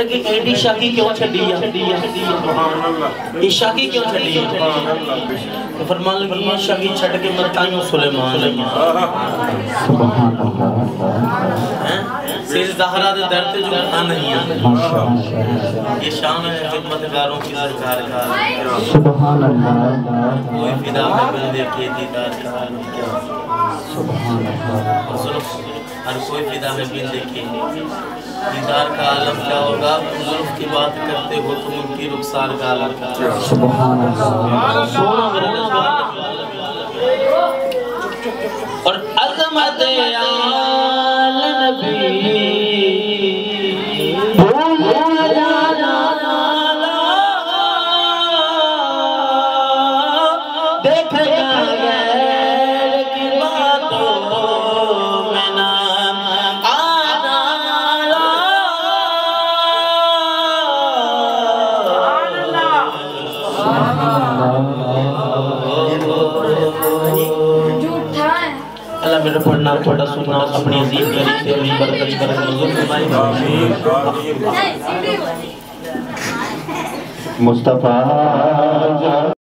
کہ ایڈی شاکی کیوں چھڑی ہے یہ شاکی کیوں چھڑی ہے فرمان لگی یہ شاکی چھڑ کے متائیوں سلیمان سیز زہرہ دے درتے جو کھا نہیں ہے یہ شان ہے خدمتگاروں کی سرکار کا سبحان اللہ کوئی فدا ہے بندے کے دیدار کا سبحان اللہ ہر کوئی فدا ہے بندے کے دیدار کا عالم کیا ہوگا ظلم کی بات کرتے ہو تم ان کی رخسار کا عالم کیا سبحان اللہ سونا اور عظمت آل نبی بھول جانا دیکھنا غیر کی باتوں میں نہ آنا اللہ میرے پڑھنا تھوڑا سننا اپنی عظیم غریب سے اپنی برکت نظر فرمائے مصطفیٰ